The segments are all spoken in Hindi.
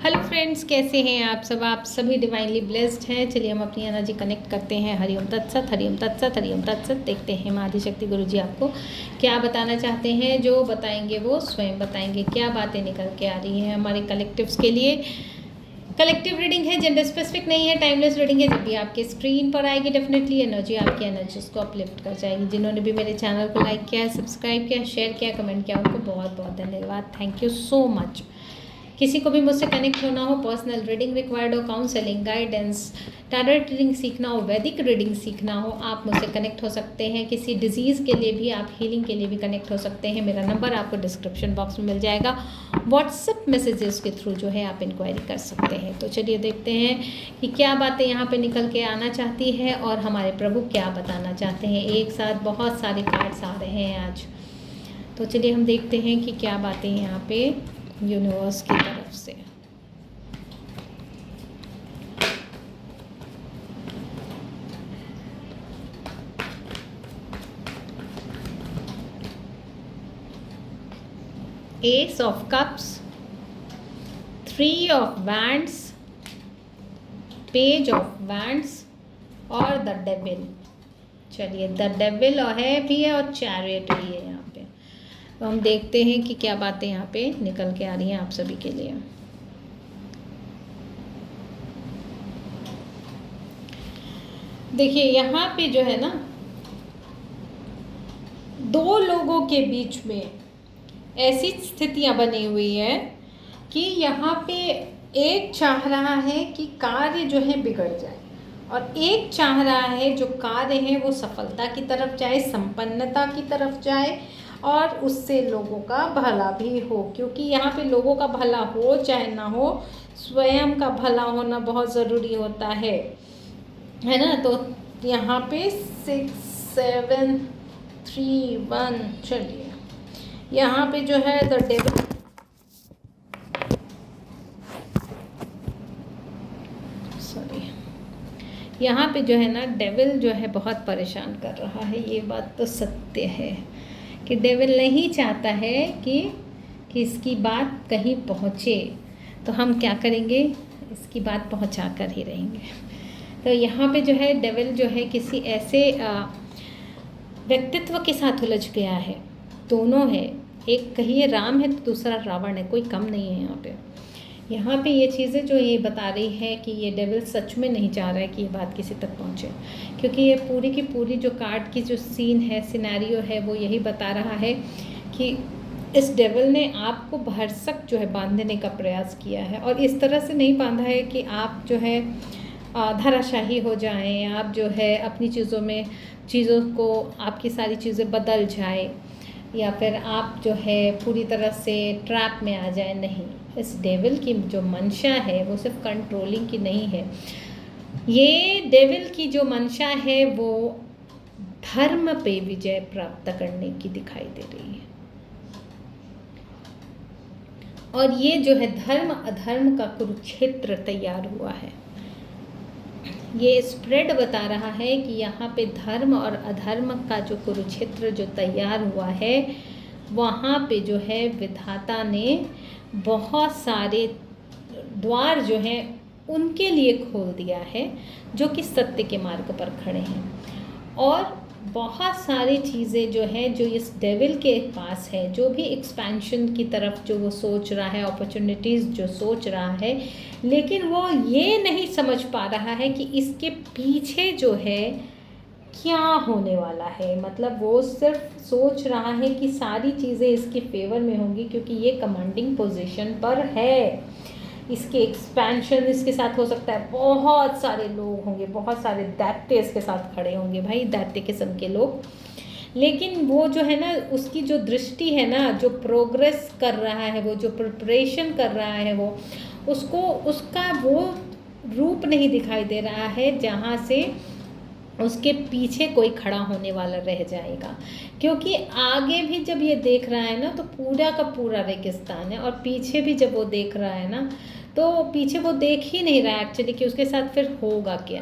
हेलो फ्रेंड्स, कैसे हैं आप सब? आप सभी डिवाइनली ब्लेस्ड हैं। चलिए हम अपनी एनर्जी कनेक्ट करते हैं। हरिओम तत्सत, हरिओम तत्सत, हरिओम तत्सत। देखते हैं माँ आदिशक्ति गुरु जी आपको क्या बताना चाहते हैं। जो बताएंगे वो स्वयं बताएंगे। क्या बातें निकल के आ रही हैं हमारे कलेक्टिव्स के लिए। कलेक्टिव रीडिंग है, जेंडर स्पेसिफिक नहीं है, टाइमलेस रीडिंग है। जब भी आपके स्क्रीन पर आएगी डेफिनेटली एनर्जी आपकी एनर्जीज को अपलिफ्ट कर जाएगी। जिन्होंने भी मेरे चैनल को लाइक किया, सब्सक्राइब किया, शेयर किया, कमेंट किया, उनको बहुत बहुत धन्यवाद। Thank you so much. किसी को भी मुझसे कनेक्ट होना हो, पर्सनल रीडिंग रिक्वायर्ड हो, काउंसलिंग, गाइडेंस, टैरोट रीडिंग सीखना हो, वैदिक रीडिंग सीखना हो, आप मुझसे कनेक्ट हो सकते हैं। किसी डिजीज़ के लिए भी, आप हीलिंग के लिए भी कनेक्ट हो सकते हैं। मेरा नंबर आपको डिस्क्रिप्शन बॉक्स में मिल जाएगा। व्हाट्सएप मैसेजेस के थ्रू जो है आप इंक्वायरी कर सकते हैं। तो चलिए देखते हैं कि क्या बातें यहाँ पे निकल के आना चाहती है और हमारे प्रभु क्या बताना चाहते हैं। एक साथ बहुत सारे कार्ड्स आ रहे हैं आज, तो चलिए हम देखते हैं कि क्या बातें यहाँ पे यूनिवर्स की तरफ से। S of cups, 3 of wands, page of wands और द डेविल। चलिए द डेविल है भी है और चैरियट भी है यहाँ पे। तो हम देखते हैं कि क्या बातें यहाँ पे निकल के आ रही हैं आप सभी के लिए। देखिए यहाँ पे जो है ना, दो लोगों के बीच में ऐसी स्थितियां बनी हुई है कि यहाँ पे एक चाह रहा है कि कार्य जो है बिगड़ जाए और एक चाह रहा है जो कार्य है वो सफलता की तरफ जाए, संपन्नता की तरफ जाए और उससे लोगों का भला भी हो। क्योंकि यहाँ पे लोगों का भला हो चाहे ना हो, स्वयं का भला होना बहुत ज़रूरी होता है ना। तो यहाँ पे 6 7 3 1, चलिए यहाँ पे जो है द डेविल, सॉरी, यहाँ पे जो है ना डेविल जो है बहुत परेशान कर रहा है। ये बात तो सत्य है कि डेविल नहीं चाहता है कि इसकी बात कहीं पहुँचे। तो हम क्या करेंगे, इसकी बात पहुँचा कर ही रहेंगे। तो यहाँ पे जो है डेविल जो है किसी ऐसे व्यक्तित्व के साथ उलझ गया है। दोनों है, एक कहिए राम है तो दूसरा रावण है, कोई कम नहीं है यहाँ पे। यहाँ पे ये चीज़ें जो ये बता रही है कि ये डेविल सच में नहीं चाह रहा है कि ये बात किसी तक पहुँचे। क्योंकि ये पूरी की पूरी जो कार्ड की जो सीन है, सिनेरियो है, वो यही बता रहा है कि इस डेविल ने आपको भरसक जो है बांधने का प्रयास किया है। और इस तरह से नहीं बांधा है कि आप जो है धराशाही हो जाएं, आप जो है अपनी चीज़ों को, आपकी सारी चीज़ें बदल जाए या फिर आप जो है पूरी तरह से ट्रैप में आ जाए। नहीं, इस डेविल की जो मंशा है वो सिर्फ कंट्रोलिंग की नहीं है। ये डेविल की जो मंशा है वो धर्म पे विजय प्राप्त करने की दिखाई दे रही है। और ये जो है धर्म अधर्म का कुरुक्षेत्र तैयार हुआ है। ये स्प्रेड बता रहा है कि यहाँ पे धर्म और अधर्म का जो कुरुक्षेत्र जो तैयार हुआ है, वहाँ पे जो है विधाता ने बहुत सारे द्वार जो हैं उनके लिए खोल दिया है, जो कि सत्य के मार्ग पर खड़े हैं। और बहुत सारी चीज़ें जो हैं जो इस डेविल के पास है, जो भी एक्सपेंशन की तरफ जो वो सोच रहा है, अपॉर्चुनिटीज़ जो सोच रहा है, लेकिन वो ये नहीं समझ पा रहा है कि इसके पीछे जो है क्या होने वाला है। मतलब वो सिर्फ सोच रहा है कि सारी चीज़ें इसके फेवर में होंगी क्योंकि ये कमांडिंग पोजीशन पर है। इसके एक्सपेंशन इसके साथ हो सकता है, बहुत सारे लोग होंगे, बहुत सारे दैत्य इसके साथ खड़े होंगे, भाई दैत्य किस्म के लोग। लेकिन वो जो है ना, उसकी जो दृष्टि है ना, जो प्रोग्रेस कर रहा है, वो जो प्रिपरेशन कर रहा है, वो उसको उसका वो रूप नहीं दिखाई दे रहा है जहाँ से उसके पीछे कोई खड़ा होने वाला रह जाएगा। क्योंकि आगे भी जब ये देख रहा है ना तो पूरा का पूरा रेगिस्तान है, और पीछे भी जब वो देख रहा है ना तो पीछे वो देख ही नहीं रहा है एक्चुअली कि उसके साथ फिर होगा क्या।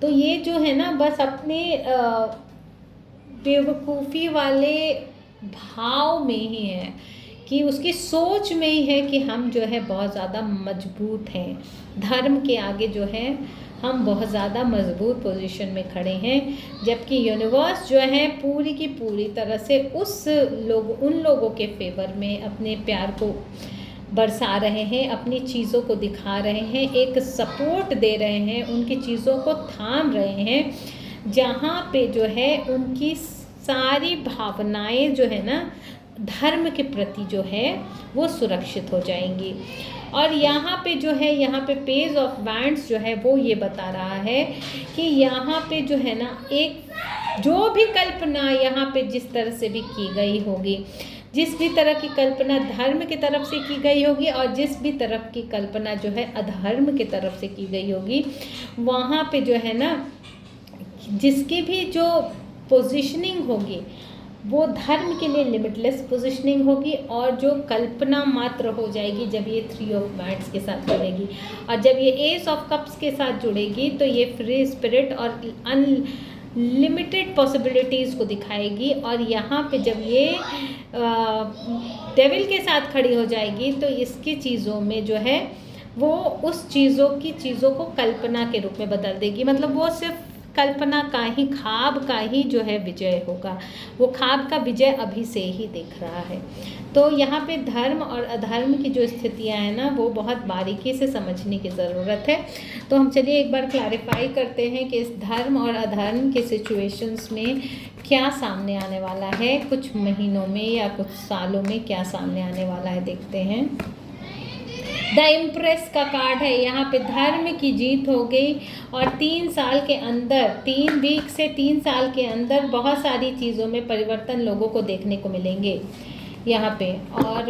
तो ये जो है ना बस अपने बेवकूफ़ी वाले भाव में ही है कि उसकी सोच में ही है कि हम जो है बहुत ज़्यादा मजबूत हैं, धर्म के आगे जो है हम बहुत ज़्यादा मजबूत पोजीशन में खड़े हैं, जबकि यूनिवर्स जो है पूरी की पूरी तरह से उन लोगों के फेवर में अपने प्यार को बरसा रहे हैं, अपनी चीज़ों को दिखा रहे हैं, एक सपोर्ट दे रहे हैं, उनकी चीज़ों को थाम रहे हैं, जहाँ पे जो है उनकी सारी भावनाएं जो है ना धर्म के प्रति जो है वो सुरक्षित हो जाएंगी। और यहाँ पे जो है, यहाँ पे पेज ऑफ वैंड्स जो है वो ये बता रहा है कि यहाँ पे जो है ना एक जो भी कल्पना यहाँ पे जिस तरह से भी की गई होगी, जिस भी तरह की कल्पना धर्म की तरफ से की गई होगी और जिस भी तरफ की कल्पना जो है अधर्म की तरफ से की गई होगी, वहाँ पे जो है ना जिसकी भी जो पोजीशनिंग होगी वो धर्म के लिए लिमिटलेस पोजीशनिंग होगी, और जो कल्पना मात्र हो जाएगी जब ये 3 ऑफ वैंड्स के साथ जुड़ेगी, और जब ये एस ऑफ कप्स के साथ जुड़ेगी तो ये फ्री स्पिरिट और अनलिमिटेड पॉसिबिलिटीज़ को दिखाएगी। और यहाँ पे जब ये डेविल के साथ खड़ी हो जाएगी तो इसकी चीज़ों में जो है वो उस चीज़ों को कल्पना के रूप में बदल देगी। मतलब वो सिर्फ कल्पना का ही, ख्वाब का ही जो है विजय होगा, वो ख्वाब का विजय अभी से ही दिख रहा है। तो यहाँ पे धर्म और अधर्म की जो स्थितियाँ हैं ना वो बहुत बारीकी से समझने की ज़रूरत है। तो हम चलिए एक बार क्लैरिफाई करते हैं कि इस धर्म और अधर्म के सिचुएशंस में क्या सामने आने वाला है, कुछ महीनों में या कुछ सालों में क्या सामने आने वाला है, देखते हैं। द इम्प्रेस का कार्ड है, यहाँ पे धर्म की जीत हो गई और 3 साल के अंदर, 3 वीक से 3 साल के अंदर बहुत सारी चीज़ों में परिवर्तन लोगों को देखने को मिलेंगे यहाँ पे। और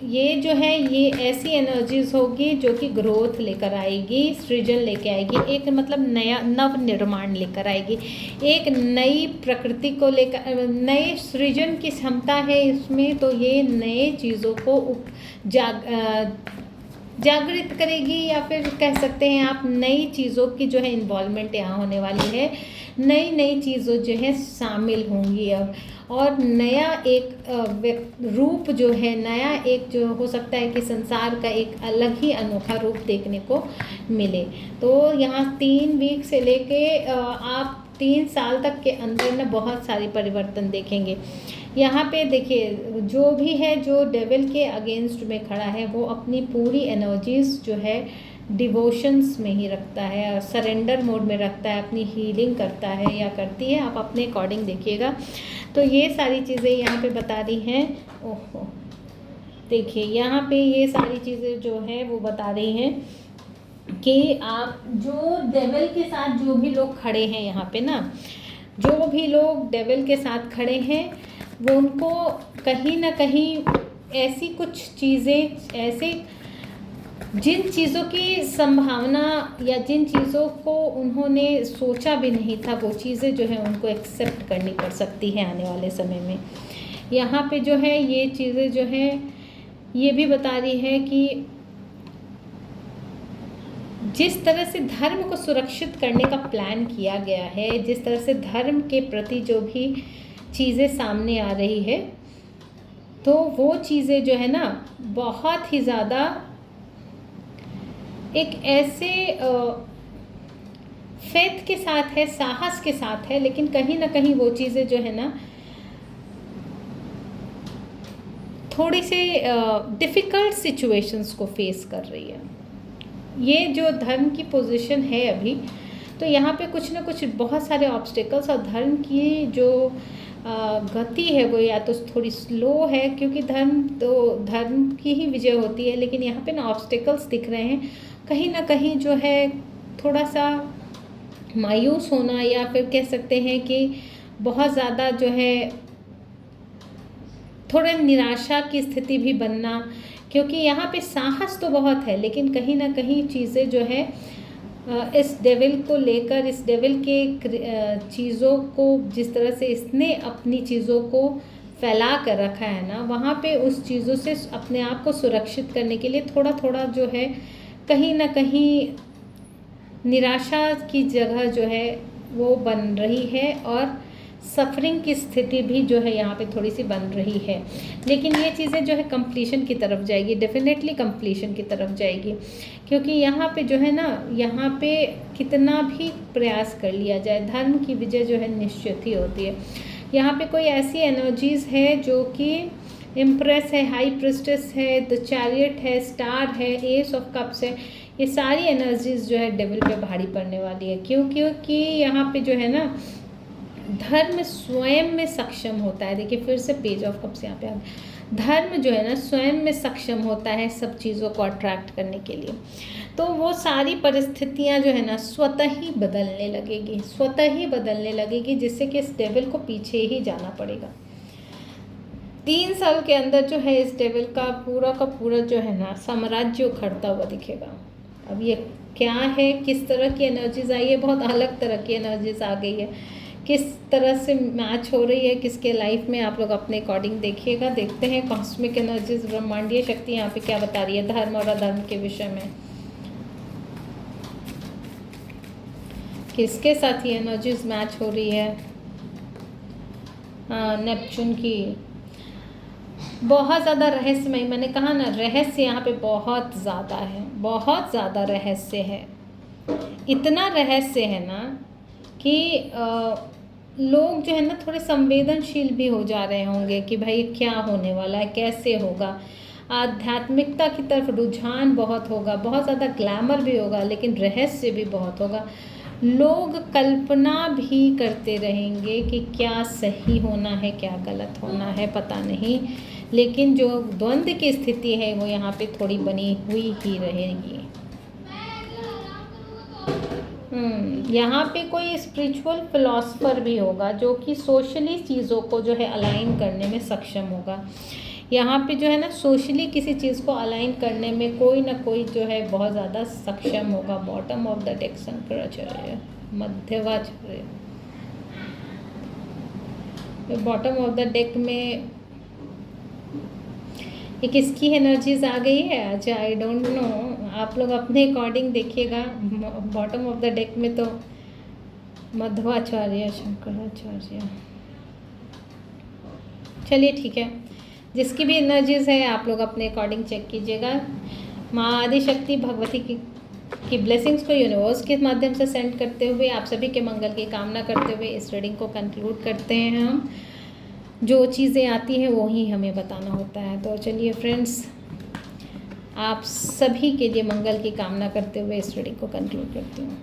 ये जो है ये ऐसी एनर्जीज होगी जो कि ग्रोथ लेकर आएगी, सृजन लेके आएगी, एक मतलब नया नव निर्माण लेकर आएगी, एक नई प्रकृति को लेकर, नए सृजन की क्षमता है इसमें। तो ये नए चीज़ों को जागृत करेगी, या फिर कह सकते हैं आप नई चीज़ों की जो है इन्वॉल्वमेंट यहाँ होने वाली है, नई चीज़ों जो है शामिल होंगी अब, और नया एक रूप जो है, नया एक जो हो सकता है कि संसार का एक अलग ही अनोखा रूप देखने को मिले। तो यहाँ 3 वीक से लेके आप 3 साल तक के अंदर ना बहुत सारी परिवर्तन देखेंगे। यहाँ पे देखिए जो भी है, जो डेविल के अगेंस्ट में खड़ा है वो अपनी पूरी एनर्जीज जो है डिवोशंस में ही रखता है और सरेंडर मोड में रखता है, अपनी हीलिंग करता है या करती है, आप अपने अकॉर्डिंग देखिएगा। तो ये सारी चीज़ें यहाँ पे बता रही हैं। ओहो, देखिए यहाँ पे ये सारी चीज़ें जो है वो बता रही हैं कि आप जो डेविल के साथ जो भी लोग खड़े हैं यहाँ पे ना, जो भी लोग डेविल के साथ खड़े हैं वो उनको कहीं ना कहीं ऐसी कुछ चीज़ें, ऐसे जिन चीज़ों की संभावना या जिन चीज़ों को उन्होंने सोचा भी नहीं था, वो चीज़ें जो है उनको एक्सेप्ट करनी पड़ सकती है आने वाले समय में। यहाँ पे जो है ये चीज़ें जो है ये भी बता रही है कि जिस तरह से धर्म को सुरक्षित करने का प्लान किया गया है, जिस तरह से धर्म के प्रति जो भी चीज़ें सामने आ रही है, तो वो चीज़ें जो है ना बहुत ही ज़्यादा एक ऐसे फेथ के साथ है, साहस के साथ है, लेकिन कहीं ना कहीं वो चीज़ें जो है ना थोड़ी से डिफ़िकल्ट सिचुएशंस को फेस कर रही है। ये जो धर्म की पोजीशन है अभी, तो यहाँ पे कुछ ना कुछ बहुत सारे ऑब्स्टेकल्स, और धर्म की जो गति है वो या तो थोड़ी स्लो है, क्योंकि धर्म की ही विजय होती है, लेकिन यहाँ पे ना ऑब्स्टेकल्स दिख रहे हैं। कहीं ना कहीं जो है थोड़ा सा मायूस होना, या फिर कह सकते हैं कि बहुत ज़्यादा जो है थोड़ा निराशा की स्थिति भी बनना, क्योंकि यहाँ पे साहस तो बहुत है, लेकिन कहीं ना कहीं चीज़ें जो है इस डेविल को लेकर, इस डेविल के चीज़ों को जिस तरह से इसने अपनी चीज़ों को फैला कर रखा है ना, वहाँ पे उस चीज़ों से अपने आप को सुरक्षित करने के लिए थोड़ा थोड़ा जो है कहीं ना कहीं निराशा की जगह जो है वो बन रही है, और सफरिंग की स्थिति भी जो है यहाँ पे थोड़ी सी बन रही है, लेकिन ये चीज़ें जो है कंप्लीशन की तरफ जाएगी, डेफिनेटली कंप्लीशन की तरफ जाएगी, क्योंकि यहाँ पे जो है ना, यहाँ पे कितना भी प्रयास कर लिया जाए, धर्म की विजय जो है निश्चित ही होती है। यहाँ पे कोई ऐसी एनर्जीज है जो कि इम्प्रेस है, हाई प्रिस्टेस है, द चैरियट है, स्टार है, एस ऑफ कप्स है, ये सारी एनर्जीज जो है डेविल पे भारी पड़ने वाली है। क्योंकि यहाँ पे जो है ना, धर्म स्वयं में सक्षम होता है। देखिए फिर से पेज ऑफ कप्स यहाँ पे आ गया। धर्म जो है ना स्वयं में सक्षम होता है सब चीज़ों को अट्रैक्ट करने के लिए। तो वो सारी परिस्थितियाँ जो है ना स्वतः ही बदलने लगेगी, स्वतः ही बदलने लगेगी, जिससे कि इस डेविल को पीछे ही जाना पड़ेगा। 3 साल के अंदर जो है इस डेविल का पूरा जो है ना साम्राज्य उखड़ता हुआ दिखेगा। अब ये क्या है, किस तरह की एनर्जीज आई है, बहुत अलग तरह की एनर्जीज आ गई है, किस तरह से मैच हो रही है किसके लाइफ में, आप लोग अपने अकॉर्डिंग देखिएगा। देखते हैं कॉस्मिक एनर्जीज, ब्रह्मांडीय शक्ति यहाँ पे क्या बता रही है धर्म और अधर्म के विषय में, किसके साथ ये एनर्जीज मैच हो रही है। नेपच्यून की बहुत ज़्यादा रहस्यमय, मैंने कहा ना रहस्य यहाँ पे बहुत ज़्यादा है, बहुत ज़्यादा रहस्य है। इतना रहस्य है ना कि लोग जो है ना थोड़े संवेदनशील भी हो जा रहे होंगे कि भाई क्या होने वाला है, कैसे होगा। आध्यात्मिकता की तरफ रुझान बहुत होगा, बहुत ज़्यादा ग्लैमर भी होगा, लेकिन रहस्य भी बहुत होगा। लोग कल्पना भी करते रहेंगे कि क्या सही होना है, क्या गलत होना है, पता नहीं, लेकिन जो द्वंद्व की स्थिति है वो यहाँ पे थोड़ी बनी हुई ही रहेगी। यहाँ पे कोई स्पिरिचुअल फिलॉसफर भी होगा जो कि सोशली चीज़ों को जो है अलाइन करने में सक्षम होगा। यहाँ पे जो है ना सोशली किसी चीज़ को अलाइन करने में कोई ना कोई जो है बहुत ज़्यादा सक्षम होगा। Bottom of the deck Shankaracharya, Madhvacharya. Bottom of the deck में ये किसकी एनर्जीज आ गई है? अच्छा, आई डोंट नो, आप लोग अपने अकॉर्डिंग देखिएगा। बॉटम ऑफ द डेक में तो मध्वाचार्य, शंकराचार्य। चलिए ठीक है, जिसकी भी एनर्जीज है आप लोग अपने अकॉर्डिंग चेक कीजिएगा। माँ आदिशक्ति भगवती की ब्लेसिंग्स को यूनिवर्स के माध्यम से सेंड करते हुए आप सभी के मंगल की कामना करते हुए इस रीडिंग को कंक्लूड करते हैं। हम जो चीज़ें आती हैं वो ही हमें बताना होता है। तो चलिए फ्रेंड्स, आप सभी के लिए मंगल की कामना करते हुए इस रीडिंग को कंक्लूड करती हूँ।